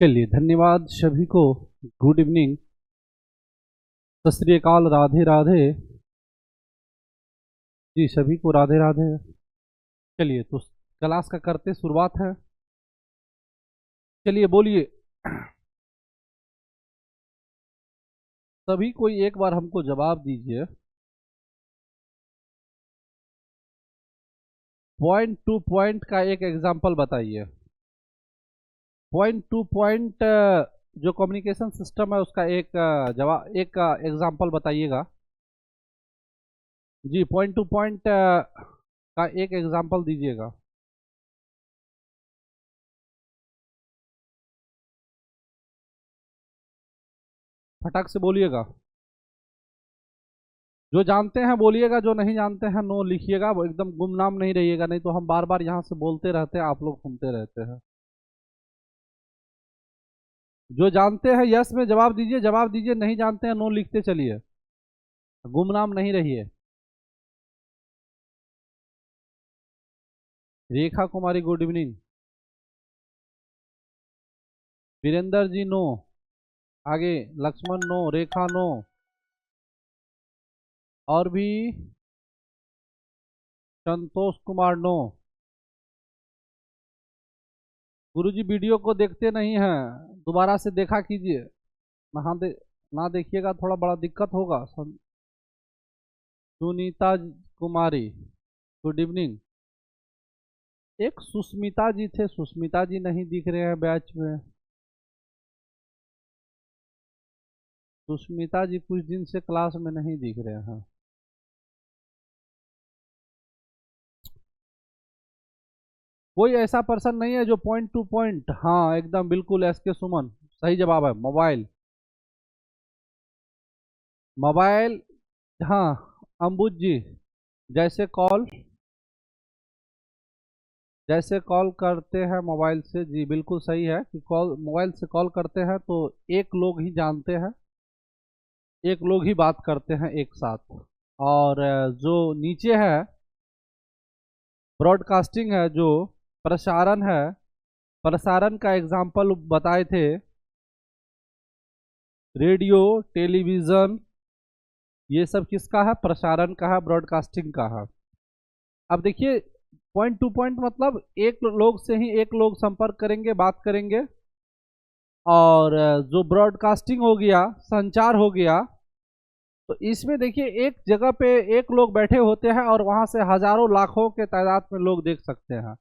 चलिए, धन्यवाद सभी को। गुड इवनिंग, सत श्री अकाल, राधे राधे जी। सभी को राधे राधे। चलिए, तो क्लास का करते शुरुआत है। चलिए बोलिए। सभी कोई एक बार हमको जवाब दीजिए। पॉइंट टू पॉइंट का एक एग्जाम्पल बताइए। पॉइंट टू पॉइंट जो कम्युनिकेशन सिस्टम है उसका एक जवाब, एक एग्जाम्पल बताइएगा जी। पॉइंट टू पॉइंट का एक एग्जाम्पल दीजिएगा। फटाक से बोलिएगा। जो जानते हैं बोलिएगा, जो नहीं जानते हैं नो लिखिएगा। वो एकदम गुमनाम नहीं रहिएगा, नहीं तो हम बार बार यहाँ से बोलते रहते हैं, आप लोग सुनते रहते हैं। जो जानते हैं यस में जवाब दीजिए, जवाब दीजिए। नहीं जानते हैं नो लिखते चलिए, गुमनाम नहीं रहिए। रेखा कुमारी good evening. Virendra ji no. आगे लक्ष्मण नो, रेखा नो। और भी संतोष कुमार नो। गुरुजी वीडियो को देखते नहीं हैं, दोबारा से देखा कीजिए। ना देखिएगा थोड़ा बड़ा दिक्कत होगा। सुनीता कुमारी गुड इवनिंग। एक सुष्मिता जी थे, सुष्मिता जी नहीं दिख रहे हैं बैच में। सुष्मिता जी कुछ दिन से क्लास में नहीं दिख रहे हैं। कोई ऐसा पर्सन नहीं है जो पॉइंट टू पॉइंट। हाँ एकदम बिल्कुल, एस के सुमन सही जवाब है। Mobile, mobile. हाँ अंबुज जी, जैसे कॉल, जैसे कॉल करते हैं मोबाइल से जी, बिल्कुल सही है कि कॉल, मोबाइल से कॉल करते हैं तो एक लोग ही जानते हैं, एक लोग ही बात करते हैं एक साथ। और जो नीचे है ब्रॉडकास्टिंग है, जो प्रसारण है, प्रसारण का एग्जाम्पल बताए थे। रेडियो, टेलीविज़न, ये सब किसका है? प्रसारण का है, ब्रॉडकास्टिंग का है। अब देखिए, पॉइंट टू पॉइंट मतलब एक लोग से ही एक लोग संपर्क करेंगे, बात करेंगे। और जो ब्रॉडकास्टिंग हो गया, संचार हो गया, तो इसमें देखिए एक जगह पे एक लोग बैठे होते हैं और वहां से हजारों लाखों के तादाद में लोग देख सकते हैं।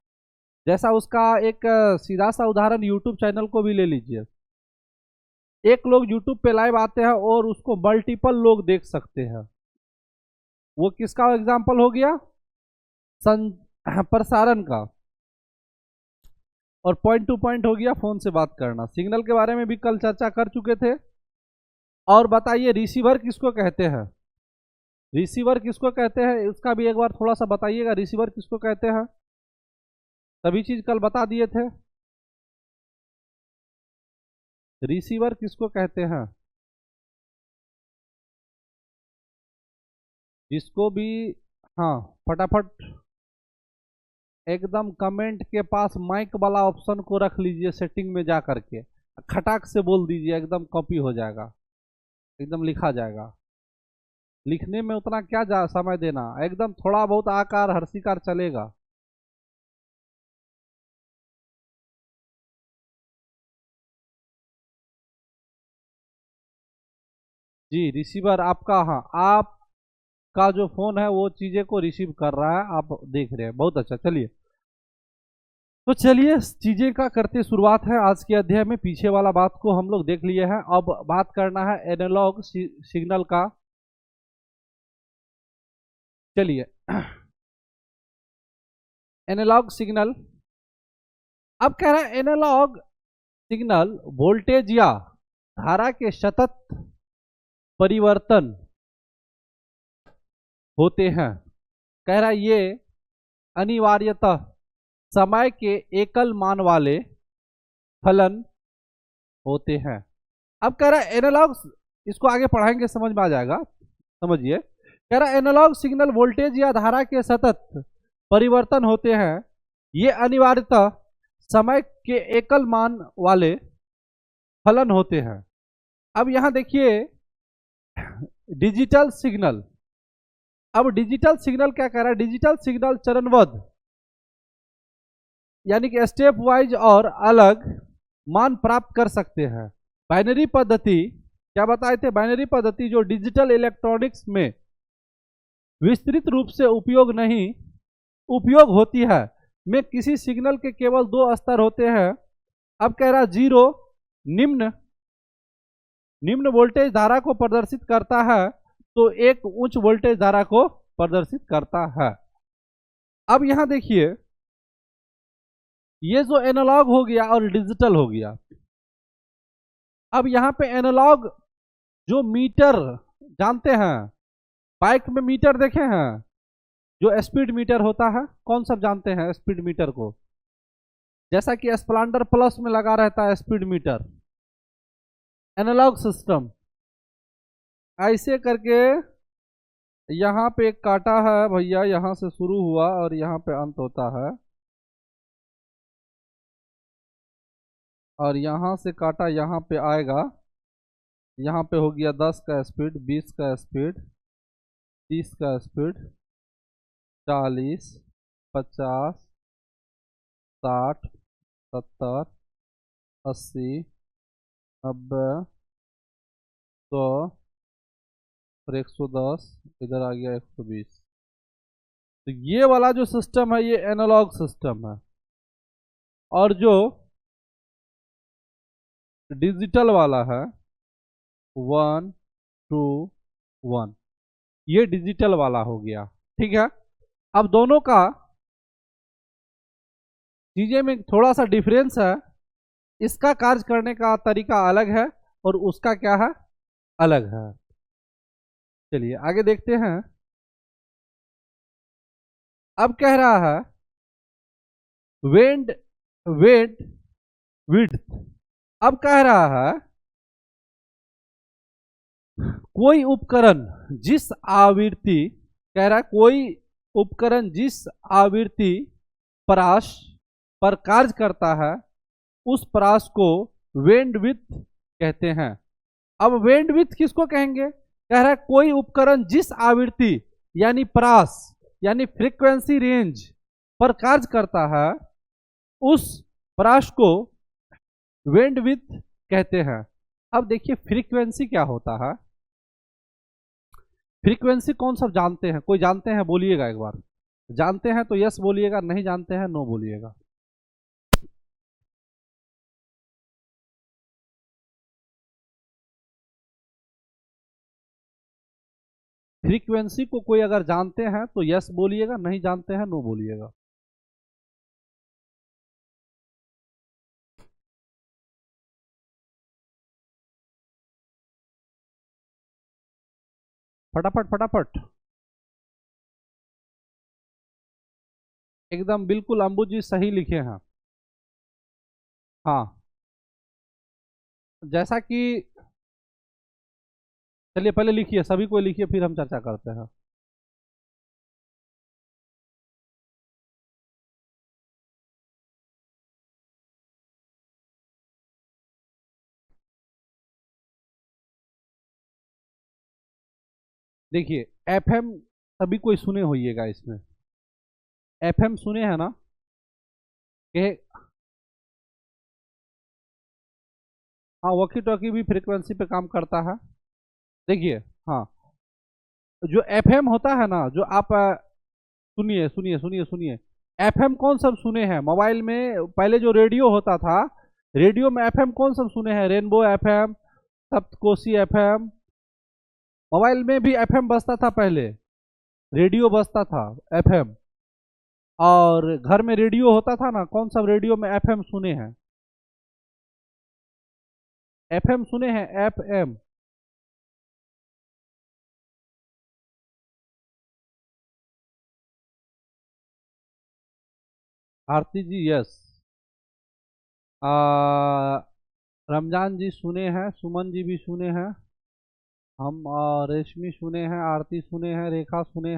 जैसा उसका एक सीधा सा उदाहरण यूट्यूब चैनल को भी ले लीजिए। एक लोग यूट्यूब पे लाइव आते हैं और उसको मल्टीपल लोग देख सकते हैं। वो किसका एग्जाम्पल हो गया? प्रसारण का। और पॉइंट टू पॉइंट हो गया फोन से बात करना। सिग्नल के बारे में भी कल चर्चा कर चुके थे। और बताइए रिसीवर किसको कहते हैं? रिसीवर किसको कहते हैं इसका भी एक बार थोड़ा सा बताइएगा। रिसीवर किसको कहते हैं? सभी चीज कल बता दिए थे। रिसीवर किसको कहते हैं? जिसको भी, हाँ फटाफट एकदम कमेंट के पास माइक वाला ऑप्शन को रख लीजिए सेटिंग में जा करके, खटाक से बोल दीजिए, एकदम कॉपी हो जाएगा, एकदम लिखा जाएगा। लिखने में उतना क्या समय देना, एकदम थोड़ा बहुत आकार हर्षिकार चलेगा। जी रिसीवर आपका, हाँ आपका जो फोन है वो चीजें को रिसीव कर रहा है, आप देख रहे हैं, बहुत अच्छा। चलिए, तो चलिए चीजें का करते शुरुआत है आज के अध्याय में। पीछे वाला बात को हम लोग देख लिए हैं, अब बात करना है एनालॉग सिग्नल का। चलिए, एनालॉग सिग्नल। अब कह रहा है एनालॉग सिग्नल वोल्टेज या धारा के सतत परिवर्तन होते हैं। कह रहा है ये अनिवार्यतः समय के एकल मान वाले फलन होते हैं। अब कह रहा है एनालॉग, इसको आगे पढ़ाएंगे समझ में आ जाएगा, समझिए। कह रहा है एनालॉग सिग्नल वोल्टेज या धारा के सतत परिवर्तन होते हैं। ये अनिवार्यतः समय के एकल मान वाले फलन होते हैं। अब यहां देखिए डिजिटल सिग्नल। अब डिजिटल सिग्नल क्या कह रहा है, डिजिटल सिग्नल चरणबद्ध यानी कि स्टेप वाइज और अलग मान प्राप्त कर सकते हैं। बाइनरी पद्धति क्या बताए थे, बाइनरी पद्धति जो डिजिटल इलेक्ट्रॉनिक्स में विस्तृत रूप से उपयोग होती है, में किसी सिग्नल के केवल दो स्तर होते हैं। अब कह रहा जीरो निम्न वोल्टेज धारा को प्रदर्शित करता है, तो एक उच्च वोल्टेज धारा को प्रदर्शित करता है। अब यहां देखिए ये जो एनालॉग हो गया और डिजिटल हो गया। अब यहां पे एनालॉग जो मीटर जानते हैं, बाइक में मीटर देखे हैं, जो स्पीड मीटर होता है, कौन सब जानते हैं स्पीड मीटर को, जैसा कि स्प्लेंडर प्लस में लगा रहता है स्पीड मीटर। एनालॉग सिस्टम ऐसे करके यहाँ पे एक काटा है भैया, यहाँ से शुरू हुआ और यहाँ पे अंत होता है, और यहाँ से काटा यहाँ पे आएगा। यहाँ पे हो गया 10 का स्पीड, 20 का स्पीड, 30 का स्पीड, 40, 50, 60, 70, 80, 90, 100 और 110, इधर आ गया 120। तो ये वाला जो सिस्टम है ये एनालॉग सिस्टम है, और जो डिजिटल वाला है 1 2 1, ये डिजिटल वाला हो गया। ठीक है, अब दोनों का चीजें में थोड़ा सा डिफरेंस है, इसका कार्य करने का तरीका अलग है और उसका क्या है, अलग है। चलिए आगे देखते हैं। अब कह रहा है वेंड वेट विड्थ। अब कह रहा है कोई उपकरण जिस आवृत्ति, कह रहा है कोई उपकरण जिस आवृत्ति परास पर कार्य करता है उस परास को वेंडविड्थ कहते हैं। अब वेंडविड्थ किसको कहेंगे, कह रहा है कोई उपकरण जिस आवृत्ति यानी परास यानी फ्रीक्वेंसी रेंज पर कार्य करता है उस परास को वेंडविड्थ कहते हैं। अब देखिए फ्रीक्वेंसी क्या होता है, फ्रीक्वेंसी कौन सब जानते हैं, कोई जानते हैं बोलिएगा एक बार, जानते हैं तो यस बोलिएगा, नहीं जानते हैं नो बोलिएगा। फ्रीक्वेंसी को कोई अगर जानते हैं तो यस बोलिएगा, नहीं जानते हैं नो बोलिएगा। फटाफट फटाफट, एकदम बिल्कुल अंबु जी सही लिखे हैं। हाँ, जैसा कि चलिए पहले लिखिए, सभी को लिखिए फिर हम चर्चा करते हैं। देखिए एफएम सभी कोई सुने होइएगा, इसमें एफएम सुने हैं ना कि, हाँ वॉकी टॉकी भी फ्रीक्वेंसी पे काम करता है। देखिए हाँ, जो एफएम होता है ना, जो आप सुनिए सुनिए सुनिए सुनिए, एफएम कौन सब सुने हैं मोबाइल में, पहले जो रेडियो होता था, रेडियो में एफएम कौन सब सुने हैं, rainbow FM, Saptakoshi FM. Mobile में भी एफएम बजता था पहले, रेडियो बजता था एफएम, और घर में रेडियो होता था ना, कौन सा रेडियो में एफएम सुने हैं, एफएम सुने हैं एफएम। आरती जी यस, रमजान जी सुने हैं, सुमन जी भी सुने हैं, हम रेशमी सुने हैं, आरती सुने हैं, रेखा सुने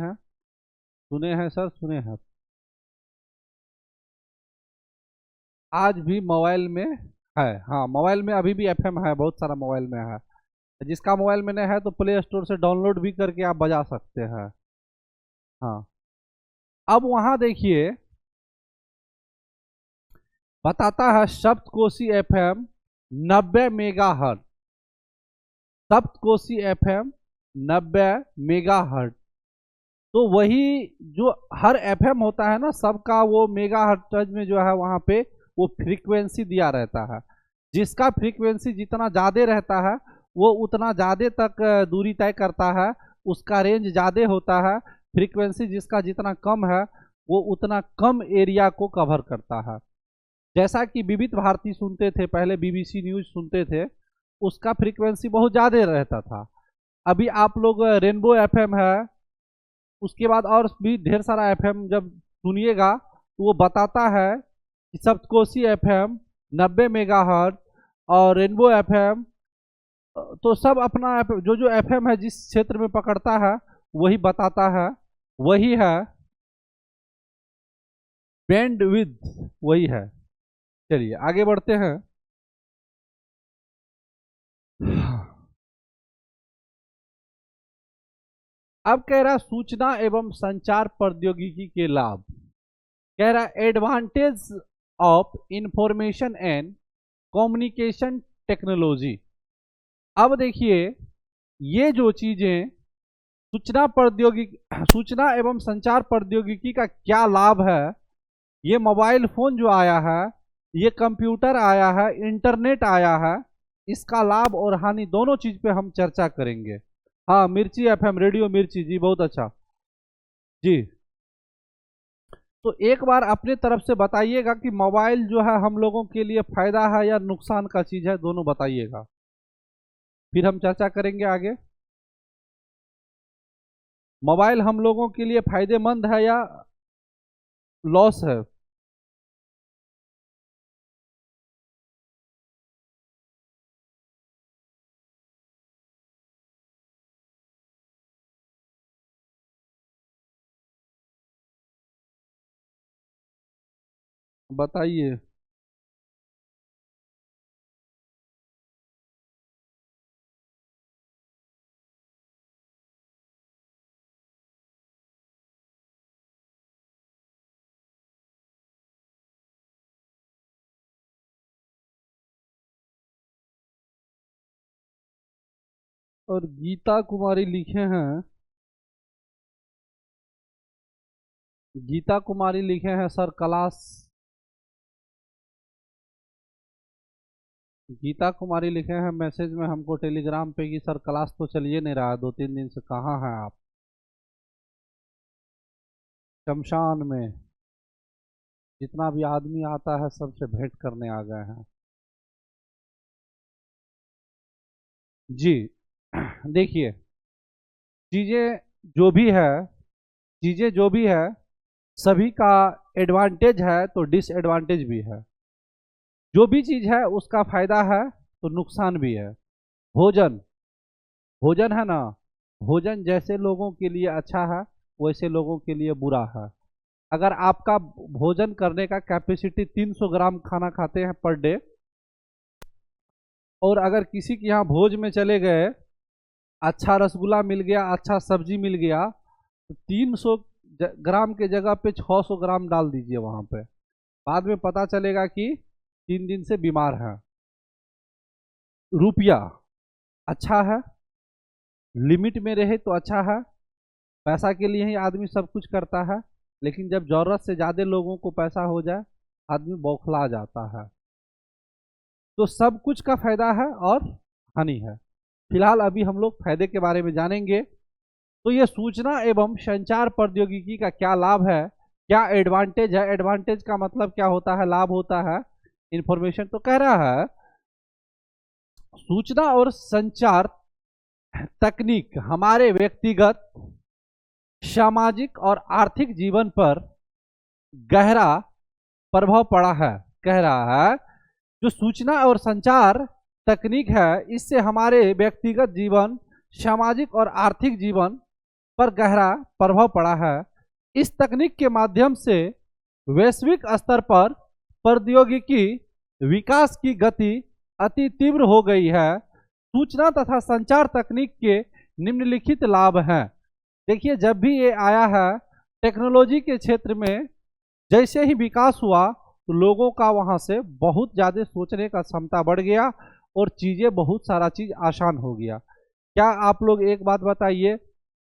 हैं सर, सुने हैं। आज भी मोबाइल में है। हाँ, मोबाइल में अभी भी एफएम है, बहुत सारा मोबाइल में है। जिसका मोबाइल में नहीं है तो प्ले स्टोर से डाउनलोड भी करके आप बजा सकते हैं। हाँ, अब वहां देखिए बताता है Saptakoshi FM 90 megahertz. Saptakoshi FM 90 megahertz. तो वही जो हर एफएम होता है ना, सबका वो मेगाहर्ट्ज में जो है वहां पे वो फ्रीक्वेंसी दिया रहता है। जिसका फ्रीक्वेंसी जितना ज़्यादा रहता है वो उतना ज़्यादा तक दूरी तय करता है, उसका रेंज ज़्यादा होता है। फ्रीक्वेंसी जिसका जितना कम है वो उतना कम एरिया को कवर करता है। जैसा कि विविध भारती सुनते थे पहले, बीबीसी न्यूज सुनते थे, उसका फ्रीक्वेंसी बहुत ज़्यादा रहता था। अभी आप लोग रेनबो एफएम है, उसके बाद और भी ढेर सारा एफएम जब सुनिएगा तो वो बताता है कि सप्तकोशी एफएम 90 मेगाहर्ट्ज और रेनबो एफएम, तो सब अपना जो जो एफएम है जिस क्षेत्र में पकड़ता है वही बताता है, वही है बैंड विद, वही है। चलिए आगे बढ़ते हैं। अब कह रहा सूचना एवं संचार प्रौद्योगिकी के लाभ। कह रहा advantage of information and communication technology. अब देखिए ये जो चीजें सूचना एवं संचार प्रौद्योगिकी का क्या लाभ है, ये मोबाइल फोन जो आया है, ये कंप्यूटर आया है, इंटरनेट आया है, इसका लाभ और हानि दोनों चीज पे हम चर्चा करेंगे। हाँ, मिर्ची एफएम, रेडियो मिर्ची जी, बहुत अच्छा जी। तो एक बार अपने तरफ से बताइएगा कि मोबाइल जो है हम लोगों के लिए फायदा है या नुकसान का चीज है, दोनों बताइएगा, फिर हम चर्चा करेंगे आगे। मोबाइल हम लोगों के लिए फायदेमंद है या लॉस है? बताइए। और गीता कुमारी लिखे हैं, गीता कुमारी लिखे हैं सर क्लास, गीता कुमारी लिखे हैं मैसेज में हमको टेलीग्राम पे कि सर क्लास तो चलिए नहीं रहा, 2-3 दिन से कहाँ हैं आप? शमशान में। जितना भी आदमी आता है सबसे भेंट करने आ गए हैं जी। देखिए चीजें जो भी है, चीजें जो भी है सभी का एडवांटेज है तो डिसएडवांटेज भी है। जो भी चीज है उसका फायदा है तो नुकसान भी है। भोजन, भोजन है ना, भोजन जैसे लोगों के लिए अच्छा है वैसे लोगों के लिए बुरा है। अगर आपका भोजन करने का कैपेसिटी 300 ग्राम खाना खाते हैं पर डे, और अगर किसी के यहाँ भोज में चले गए, अच्छा रसगुल्ला मिल गया, अच्छा सब्जी मिल गया, तो 300 ग्राम के जगह पे 600 ग्राम डाल दीजिए वहाँ पे, बाद में पता चलेगा कि 3 दिन से बीमार है। रुपया अच्छा है, लिमिट में रहे तो अच्छा है। पैसा के लिए ही आदमी सब कुछ करता है, लेकिन जब जरूरत से ज़्यादा लोगों को पैसा हो जाए आदमी बौखला जाता है। तो सब कुछ का फायदा है और हानि है। फिलहाल अभी हम लोग फायदे के बारे में जानेंगे। तो ये सूचना एवं संचार प्रौद्योगिकी का क्या लाभ है, क्या एडवांटेज है? एडवांटेज का मतलब क्या होता है, लाभ होता है इंफॉर्मेशन। तो कह रहा है सूचना और संचार तकनीक हमारे व्यक्तिगत, सामाजिक और आर्थिक जीवन पर गहरा प्रभाव पड़ा है। कह रहा है जो सूचना और संचार तकनीक है इससे हमारे व्यक्तिगत जीवन, सामाजिक और आर्थिक जीवन पर गहरा प्रभाव पड़ा है। इस तकनीक के माध्यम से वैश्विक स्तर पर प्रौद्योगिकी विकास की गति अति तीव्र हो गई है। सूचना तथा संचार तकनीक के निम्नलिखित लाभ हैं। देखिए, जब भी ये आया है टेक्नोलॉजी के क्षेत्र में, जैसे ही विकास हुआ तो लोगों का वहाँ से बहुत ज़्यादा सोचने का क्षमता बढ़ गया और चीज़ें, बहुत सारा चीज़ आसान हो गया। क्या आप लोग एक बात बताइए,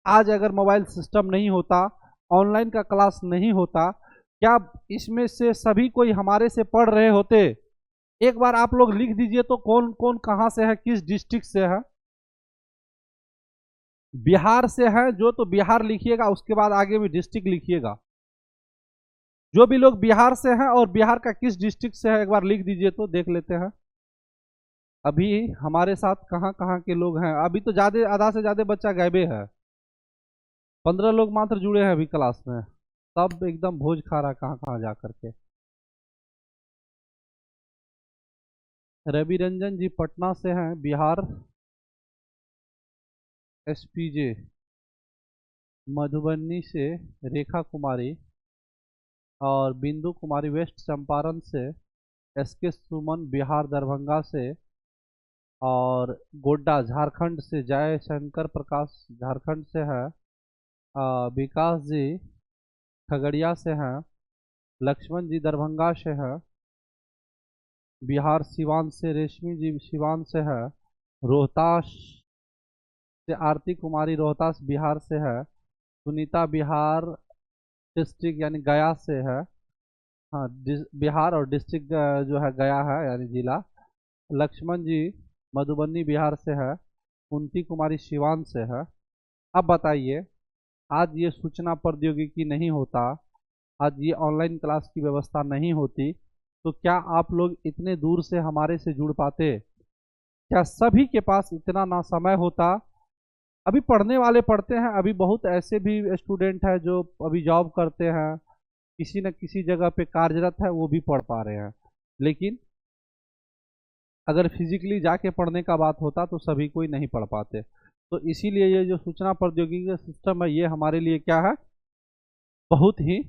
आज अगर मोबाइल सिस्टम नहीं होता, ऑनलाइन का क्लास नहीं होता, क्या इसमें से सभी कोई हमारे से पढ़ रहे होते? एक बार आप लोग लिख दीजिए तो कौन कौन कहाँ से है, किस डिस्ट्रिक्ट से है। बिहार से है जो, तो बिहार लिखिएगा, उसके बाद आगे भी डिस्ट्रिक्ट लिखिएगा। जो भी लोग बिहार से हैं और बिहार का किस डिस्ट्रिक्ट से है एक बार लिख दीजिए तो देख लेते हैं अभी हमारे साथ कहाँ कहाँ के लोग हैं। अभी तो ज़्यादा, आधा से ज़्यादा बच्चा गायबे है, 15 लोग मात्र जुड़े हैं अभी क्लास में, सब एकदम भोज खा रहा कहाँ कहाँ जा करके। रवि रंजन जी पटना से हैं, बिहार। एसपीजे मधुबनी से, रेखा कुमारी और बिंदु कुमारी वेस्ट चंपारण से, एसके सुमन बिहार दरभंगा से, और गोड्डा झारखंड से, जय शंकर प्रकाश झारखंड से है, विकास जी खगड़िया से हैं, लक्ष्मण जी दरभंगा से है, बिहार सिवान से रेशमी जी सिवान से है, रोहतास से आरती कुमारी रोहतास बिहार से है, सुनीता बिहार डिस्ट्रिक्ट यानी गया से है, हाँ बिहार और डिस्ट्रिक्ट जो है गया है यानी जिला। लक्ष्मण जी मधुबनी बिहार से है, कुंती कुमारी सिवान से है। अब बताइए, आज ये सूचना प्रौद्योगिकी नहीं होता, आज ये ऑनलाइन क्लास की व्यवस्था नहीं होती, तो क्या आप लोग इतने दूर से हमारे से जुड़ पाते? क्या सभी के पास इतना ना समय होता? अभी पढ़ने वाले पढ़ते हैं, अभी बहुत ऐसे भी स्टूडेंट हैं जो अभी जॉब करते हैं, किसी न किसी जगह पे कार्यरत है, वो भी पढ़ पा रहे हैं। लेकिन अगर फिजिकली जाके पढ़ने का बात होता तो सभी कोई नहीं पढ़ पाते। तो इसीलिए ये जो सूचना प्रौद्योगिकी का सिस्टम है, ये हमारे लिए क्या है, बहुत ही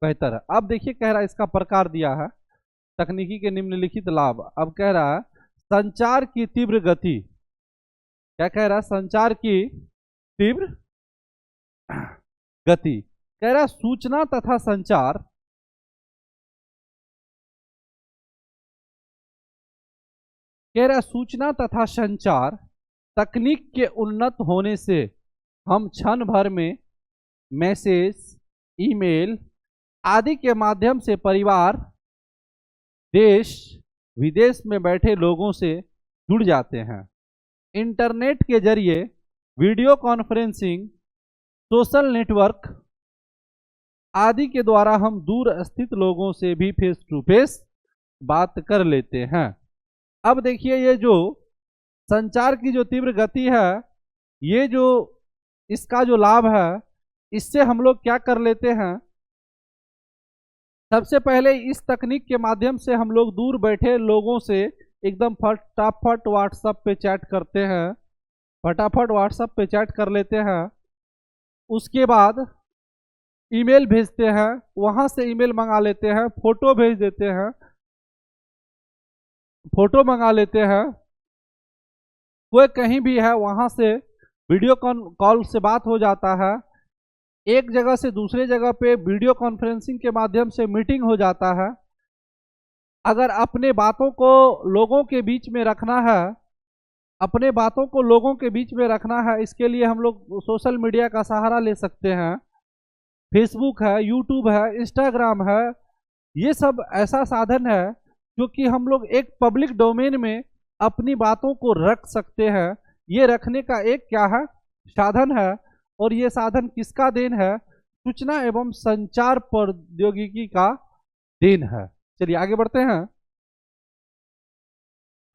बेहतर है। अब देखिए, कह रहा है इसका प्रकार दिया है, तकनीकी के निम्नलिखित लाभ। अब कह रहा है संचार की तीव्र गति। क्या कह रहा है? संचार की तीव्र गति। कह रहा है सूचना तथा संचार कह रहा है सूचना तथा संचार तकनीक के उन्नत होने से हम क्षण भर में मैसेज, ईमेल आदि के माध्यम से परिवार, देश विदेश में बैठे लोगों से जुड़ जाते हैं। इंटरनेट के जरिए वीडियो कॉन्फ्रेंसिंग, सोशल नेटवर्क आदि के द्वारा हम दूर स्थित लोगों से भी फेस टू फेस बात कर लेते हैं। अब देखिए, ये जो संचार की जो तीव्र गति है, ये जो इसका जो लाभ है, इससे हम लोग क्या कर लेते हैं, सबसे पहले इस तकनीक के माध्यम से हम लोग दूर बैठे लोगों से एकदम फटाफट व्हाट्सएप पे चैट करते हैं, फटाफट व्हाट्सएप पे चैट कर लेते हैं। उसके बाद ईमेल भेजते हैं, वहाँ से ईमेल मंगा लेते हैं, फोटो भेज देते हैं, फोटो मंगा लेते हैं, कोई कहीं भी है वहाँ से वीडियो कॉल से बात हो जाता है, एक जगह से दूसरे जगह पे वीडियो कॉन्फ्रेंसिंग के माध्यम से मीटिंग हो जाता है। अगर अपने बातों को लोगों के बीच में रखना है, अपने बातों को लोगों के बीच में रखना है, इसके लिए हम लोग सोशल मीडिया का सहारा ले सकते हैं। फेसबुक है, यूट्यूब है, इंस्टाग्राम है, ये सब ऐसा साधन है जो कि हम लोग एक पब्लिक डोमेन में अपनी बातों को रख सकते हैं। ये रखने का एक क्या है, साधन है, और ये साधन किसका देन है? सूचना एवं संचार प्रौद्योगिकी का देन है। चलिए आगे बढ़ते हैं।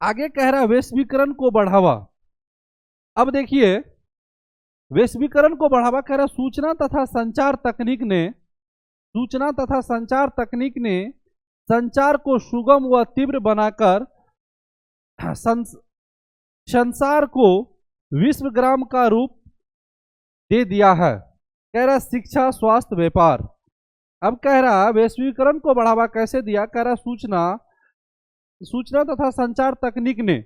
आगे कह रहा है वैश्वीकरण को बढ़ावा। अब देखिए, वैश्वीकरण को बढ़ावा कह रहा है सूचना तथा संचार तकनीक ने संचार को सुगम व तीव्र बनाकर संसार को विश्वग्राम का रूप दे दिया है। कह रहा शिक्षा, स्वास्थ्य, व्यापार। अब कह रहा वैश्वीकरण को बढ़ावा कैसे दिया? कह रहा सूचना सूचना तथा संचार तकनीक ने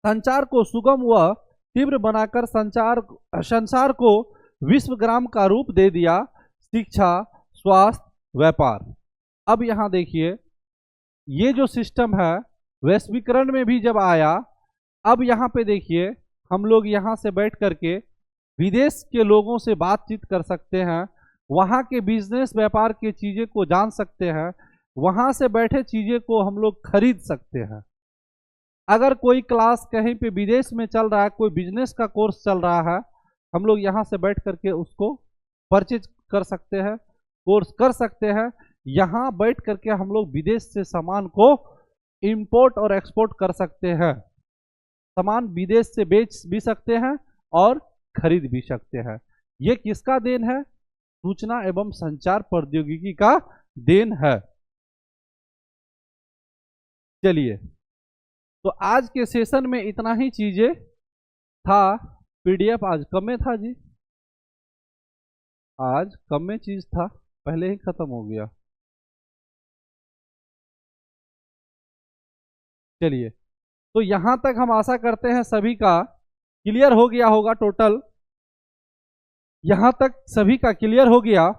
संचार को सुगम व तीव्र बनाकर संसार को विश्वग्राम का रूप दे दिया। शिक्षा, स्वास्थ्य, व्यापार। अब यहाँ देखिए, ये जो सिस्टम है वैश्वीकरण में भी जब आया, अब यहाँ पे देखिए हम लोग यहाँ से बैठ करके विदेश के लोगों से बातचीत कर सकते हैं, वहाँ के बिजनेस व्यापार की चीज़ें को जान सकते हैं, वहाँ से बैठे चीज़ें को हम लोग खरीद सकते हैं। अगर कोई क्लास कहीं पे विदेश में चल रहा है, कोई बिजनेस का कोर्स चल रहा है, हम लोग यहाँ से बैठ करके उसको परचेज कर सकते हैं, कोर्स कर सकते हैं। यहाँ बैठ करके हम लोग विदेश से सामान को इंपोर्ट और एक्सपोर्ट कर सकते हैं, सामान विदेश से बेच भी सकते हैं और खरीद भी सकते हैं। ये किसका देन है? सूचना एवं संचार प्रौद्योगिकी का देन है। चलिए, तो आज के सेशन में इतना ही चीजें था। पीडीएफ आज कम में था जी, आज कम में चीज था, पहले ही खत्म हो गया। चलिए, तो यहां तक हम आशा करते हैं सभी का क्लियर हो गया होगा। टोटल यहां तक सभी का क्लियर हो गया।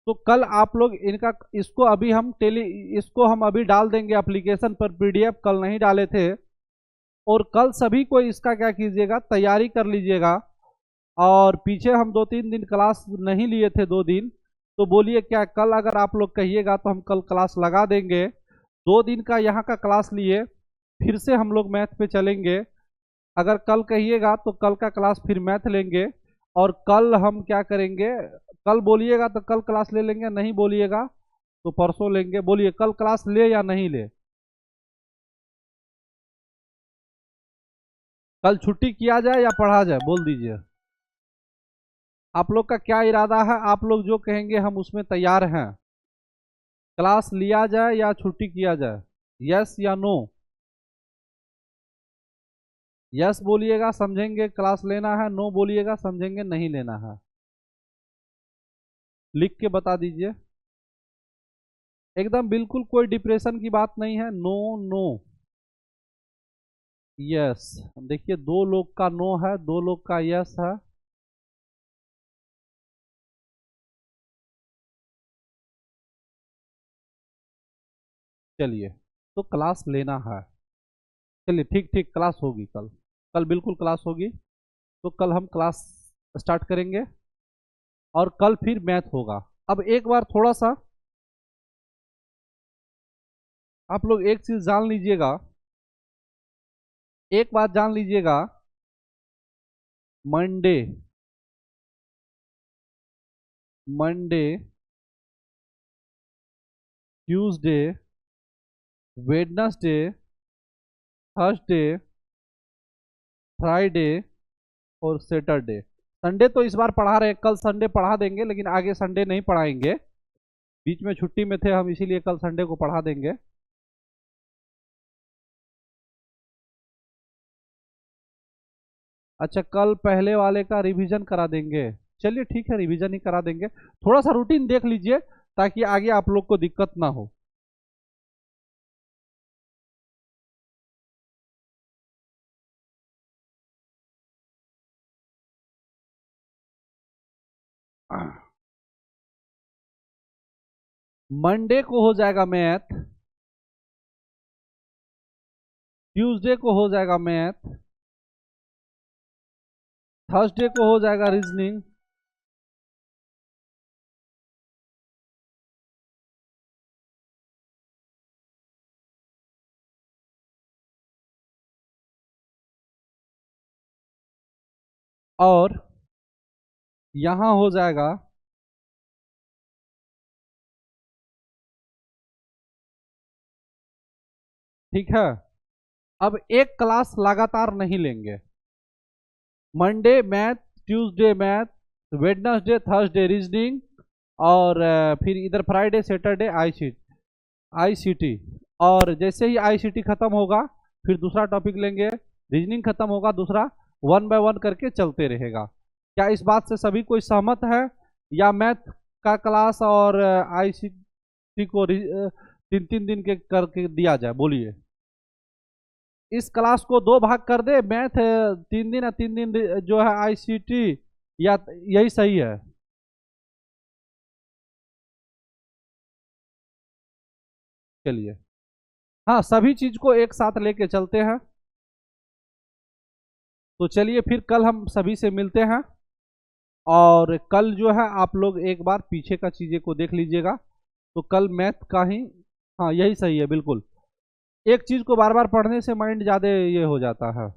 तो कल आप लोग इनका इसको अभी हम इसको हम अभी डाल देंगे एप्लीकेशन पर, पीडीएफ कल नहीं डाले थे। और कल सभी को इसका क्या कीजिएगा, तैयारी कर लीजिएगा। और पीछे हम 2-3 दिन क्लास नहीं लिए थे, 2 दिन, तो बोलिए क्या कल अगर आप लोग कहिएगा तो हम कल क्लास लगा देंगे। 2 दिन का यहाँ का क्लास लिए, फिर से हम लोग मैथ पे चलेंगे। अगर कल कहिएगा तो कल का क्लास फिर मैथ लेंगे। और कल हम क्या करेंगे, कल बोलिएगा तो कल क्लास ले लेंगे, नहीं बोलिएगा तो परसों लेंगे। बोलिए कल क्लास ले या नहीं ले? कल छुट्टी किया जाए या पढ़ा जाए, बोल दीजिए। आप लोग का क्या इरादा है? आप लोग जो कहेंगे हम उसमें तैयार हैं। क्लास लिया जाए या छुट्टी किया जाए? यस या नो? यस बोलिएगा समझेंगे क्लास लेना है, नो बोलिएगा समझेंगे नहीं लेना है। लिख के बता दीजिए। एकदम बिल्कुल कोई डिप्रेशन की बात नहीं है। No no yes. देखिए 2 लोग का नो है, 2 लोग का यस है। चलिए, तो क्लास लेना है। चलिए ठीक ठीक, क्लास होगी कल, कल बिल्कुल क्लास होगी। तो कल हम क्लास स्टार्ट करेंगे और कल फिर मैथ होगा। अब एक बार थोड़ा सा आप लोग एक चीज जान लीजिएगा, एक बात जान लीजिएगा। Monday Monday, Tuesday, Wednesday, Thursday, Friday और सैटरडे। संडे तो इस बार पढ़ा रहे, कल संडे पढ़ा देंगे, लेकिन आगे संडे नहीं पढ़ाएंगे। बीच में छुट्टी में थे हम, इसीलिए कल संडे को पढ़ा देंगे। अच्छा, कल पहले वाले का रिवीजन करा देंगे। चलिए ठीक है, रिवीजन ही करा देंगे। थोड़ा सा रूटीन देख लीजिए ताकि आगे आप लोग को दिक्कत ना हो। मंडे को हो जाएगा मैथ, ट्यूसडे को हो जाएगा मैथ, थर्सडे को हो जाएगा रीजनिंग, और यहां हो जाएगा ठीक है। अब एक क्लास लगातार नहीं लेंगे। Monday math, Tuesday math, Wednesday Thursday reasoning, और फिर इधर फ्राइडे सैटरडे आईसीटी। और जैसे ही आईसीटी खत्म होगा फिर दूसरा टॉपिक लेंगे, रीजनिंग खत्म होगा दूसरा, 1 बाय 1 करके चलते रहेगा। क्या इस बात से सभी कोई सहमत है? या मैथ का क्लास और आईसीटी को 3 3 दिन के करके दिया जाए, बोलिए। इस क्लास को 2 भाग कर दे, मैथ 3 दिन या 3 दिन जो है आईसीटी, या यही सही है? चलिए, हाँ सभी चीज को एक साथ लेके चलते हैं। तो चलिए फिर कल हम सभी से मिलते हैं, और कल जो है आप लोग एक बार पीछे का चीजें को देख लीजिएगा। तो कल मैथ का ही, हाँ यही सही है बिल्कुल। एक चीज को बार बार पढ़ने से माइंड ज्यादा ये हो जाता है।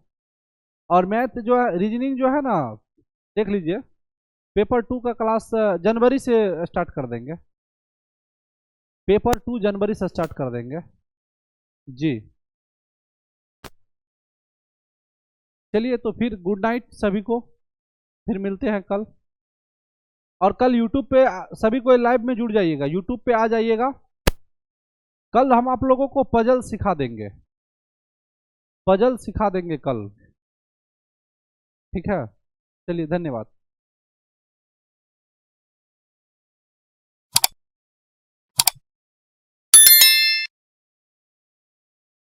और मैथ जो है, रीजनिंग जो है ना, देख लीजिए, पेपर 2 का क्लास जनवरी से स्टार्ट कर देंगे। पेपर 2 जनवरी से स्टार्ट कर देंगे जी। चलिए तो फिर गुड नाइट सभी को, फिर मिलते हैं कल। और कल यूट्यूब पे सभी को लाइव में जुड़ जाइएगा, यूट्यूब पे आ जाइएगा। कल हम आप लोगों को पजल सिखा देंगे, पजल सिखा देंगे कल, ठीक है? चलिए धन्यवाद।